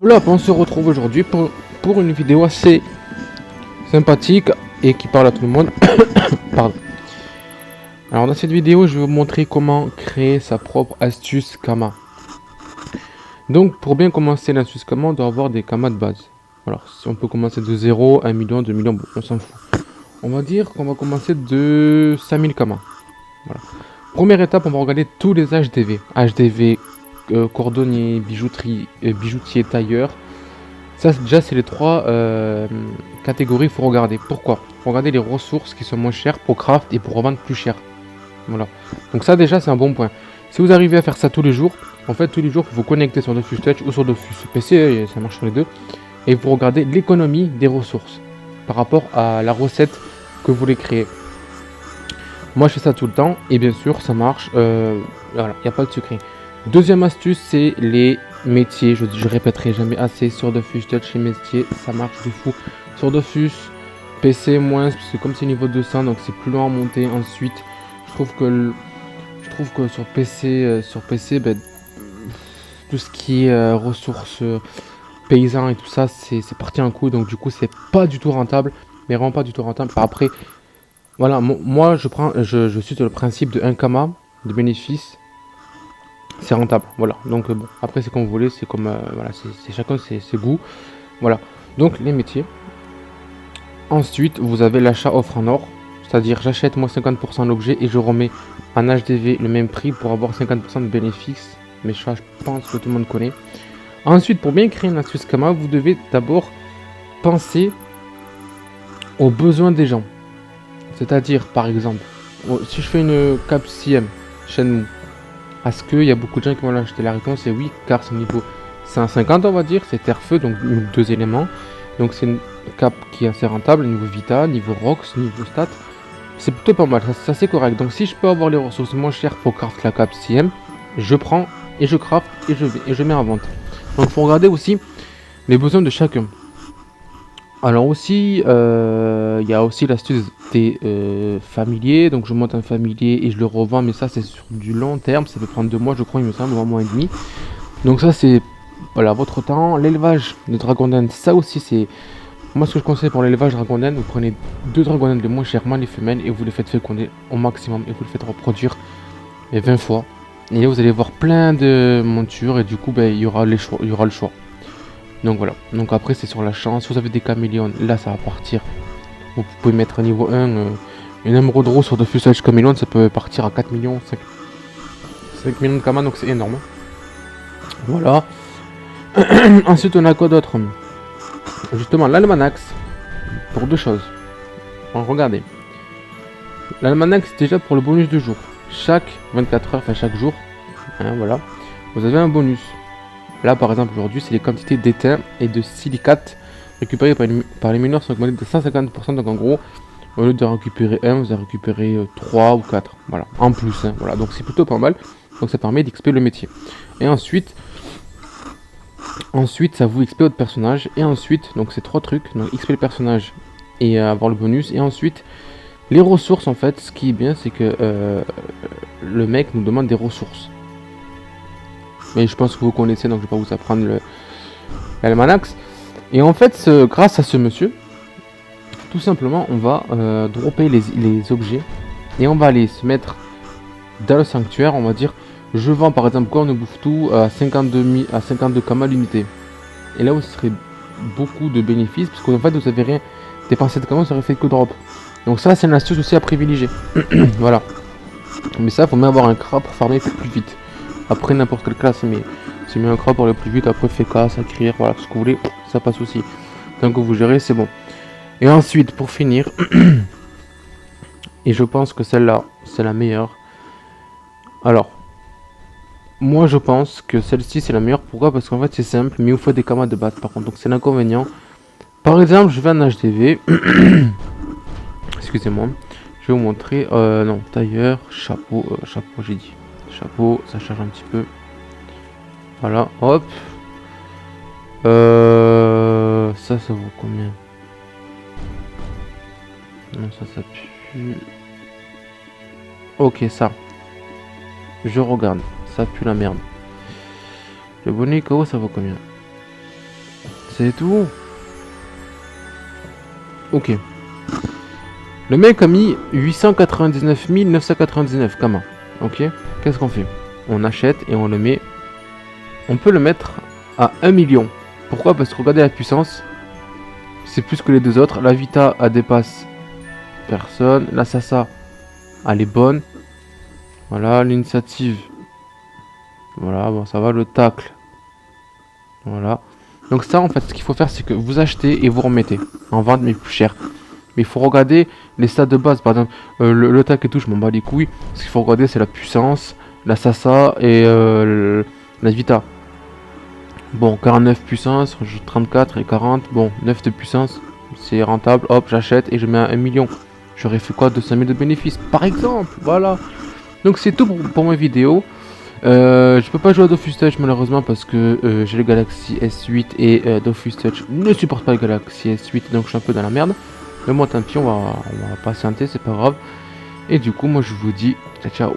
Là, on se retrouve aujourd'hui pour une vidéo assez sympathique et qui parle à tout le monde. Pardon. Alors dans cette vidéo, je vais vous montrer comment créer sa propre astuce Kama. Donc pour bien commencer l'astuce Kama, on doit avoir des Kama de base. Alors si on peut commencer de 0, 1 million, 2 millions, bon, on s'en fout. On va dire qu'on va commencer de 5000 Kama. Voilà. Première étape, on va regarder tous les HDV. HDV, cordonnier, bijouterie, bijoutier, tailleur. Ça déjà c'est les trois catégories qu'il faut regarder. Pourquoi? Faut regarder les ressources qui sont moins chères pour craft et pour revendre plus cher. Voilà. Donc ça déjà c'est un bon point. Si vous arrivez à faire ça tous les jours, en fait tous les jours vous vous connectez sur Dofus Touch ou sur Dofus PC, ça marche sur les deux, et vous regardez l'économie des ressources par rapport à la recette que vous voulez créer. Moi je fais ça tout le temps et bien sûr ça marche. Voilà, il n'y a pas de secret. Deuxième astuce, c'est les métiers. Je répéterai jamais assez sur Dofus Touch, les métiers, ça marche de fou. Sur Dofus, PC moins, parce que comme c'est niveau 200, donc c'est plus lent à monter. Ensuite, je trouve que sur PC, ben, tout ce qui est ressources paysans et tout ça, c'est parti un coup. Donc du coup, c'est pas du tout rentable, mais vraiment pas du tout rentable. Enfin, après, voilà, moi je suis sur le principe de 1 kama de bénéfice. C'est rentable, voilà. Donc bon, après c'est comme vous voulez, c'est comme voilà, c'est chacun ses goûts, voilà. Donc les métiers. Ensuite, vous avez l'achat offre en or, c'est-à-dire j'achète moi 50% l'objet et je remets en HDV le même prix pour avoir 50% de bénéfice. Mais ça, je pense que tout le monde connaît. Ensuite, pour bien créer une astuce Kama, vous devez d'abord penser aux besoins des gens. C'est-à-dire, par exemple, si je fais une cap CM Shenmue, est-ce qu'il y a beaucoup de gens qui vont l'acheter? La réponse est oui, car c'est niveau 150 on va dire, c'est terre-feu, donc 2 éléments. Donc c'est une cap qui est assez rentable, niveau Vita, niveau Rox, niveau Stat. C'est plutôt pas mal, ça c'est correct. Donc si je peux avoir les ressources moins chères pour craft la cap CM, je prends et je craft et je mets en vente. Donc il faut regarder aussi les besoins de chacun. Alors aussi, il y a aussi l'astuce des familiers. Donc je monte un familier et je le revends, mais ça c'est sur du long terme. Ça peut prendre 2 mois, je crois, il me semble, ou 1 mois et demi. Donc ça c'est voilà votre temps. L'élevage de dragon dinde, ça aussi c'est moi ce que je conseille pour l'élevage dragon dinde. Vous prenez 2 dragon dinde les moins chers, mâles et femelles, et vous les faites féconder au maximum et vous les faites reproduire 20 fois. Et là vous allez voir plein de montures et du coup ben, il y aura le choix. Donc voilà, donc après c'est sur la chance. Si vous avez des caméléons, là ça va partir. Vous pouvez mettre niveau 1 une émeraude rose sur Dofus Touch caméléon, ça peut partir à 4 millions, 5 millions de kamas, donc c'est énorme. Voilà. Ensuite on a quoi d'autre? Justement l'almanax, pour 2 choses. Alors, regardez. L'almanax c'est déjà pour le bonus du jour. Chaque 24 heures, enfin chaque jour, hein, voilà, vous avez un bonus. Là par exemple aujourd'hui c'est les quantités d'étain et de silicate récupérées par les mineurs sont augmentées de 150%. Donc en gros au lieu de récupérer 1 vous allez récupérer 3 ou 4, voilà, en plus, hein, voilà, donc c'est plutôt pas mal. Donc ça permet d'XP le métier. Et ensuite ça vous XP votre personnage. Et ensuite donc c'est 3 trucs, donc XP le personnage et avoir le bonus. Et ensuite les ressources, en fait ce qui est bien c'est que le mec nous demande des ressources. Mais je pense que vous connaissez, donc je vais pas vous apprendre l'almanax. Et en fait, grâce à ce monsieur, tout simplement, on va dropper les objets et on va aller se mettre dans le sanctuaire. On va dire, je vends par exemple Corne bouffe tout à 52 kamas l'unité. Et là, vous serez beaucoup de bénéfices parce qu'en fait, vous avez rien dépensé de kamas, ça aurait fait que drop. Donc ça, c'est une astuce aussi à privilégier. Voilà. Mais ça, faut même avoir un cra pour farmer plus vite. Après n'importe quelle classe, mais c'est mieux un cra pour aller plus vite. Après FK, s'acquérir, voilà, tout ce que vous voulez, ça passe aussi. Tant que vous gérez, c'est bon. Et ensuite, pour finir, et je pense que celle-là, c'est la meilleure. Alors, moi je pense que celle-ci c'est la meilleure. Pourquoi? Parce qu'en fait c'est simple, mais il faut des kamas de base par contre. Donc c'est l'inconvénient. Par exemple, je vais en HDV. Excusez-moi. Je vais vous montrer. Non, tailleur, chapeau, j'ai dit. Chapeau, ça charge un petit peu. Voilà, hop. Ça vaut combien? Non, ça pue. Ok, ça. Je regarde. Ça pue la merde. Le bonnet KO, ça vaut combien? C'est tout. Ok. Le mec a mis 899 999, comment? Ok. Qu'est-ce qu'on fait? On achète et on le met. On peut le mettre à 1 million. Pourquoi? Parce que regardez la puissance. C'est plus que les deux autres. La Vita, elle dépasse personne. La Sasa, elle est bonne. Voilà, l'initiative. Voilà, bon, ça va. Le tacle. Voilà. Donc ça, en fait, ce qu'il faut faire, c'est que vous achetez et vous remettez en vente, mais plus cher. Mais il faut regarder les stats de base. Par exemple, le tac et tout, je m'en bats les couilles. Ce qu'il faut regarder, c'est la puissance, la Sasa et la Vita. Bon, 49 puissance, 34 et 40. Bon, 9 de puissance, c'est rentable. Hop, j'achète et je mets à 1 million. J'aurais fait quoi? 200 000 de bénéfices, par exemple. Voilà. Donc c'est tout pour mes vidéos. Je peux pas jouer à Dofus Touch malheureusement parce que j'ai le Galaxy S8 et Dofus Touch ne supporte pas le Galaxy S8, donc je suis un peu dans la merde. Mais bon, tant pis, on va patienter, c'est pas grave. Et du coup, moi je vous dis ciao ciao.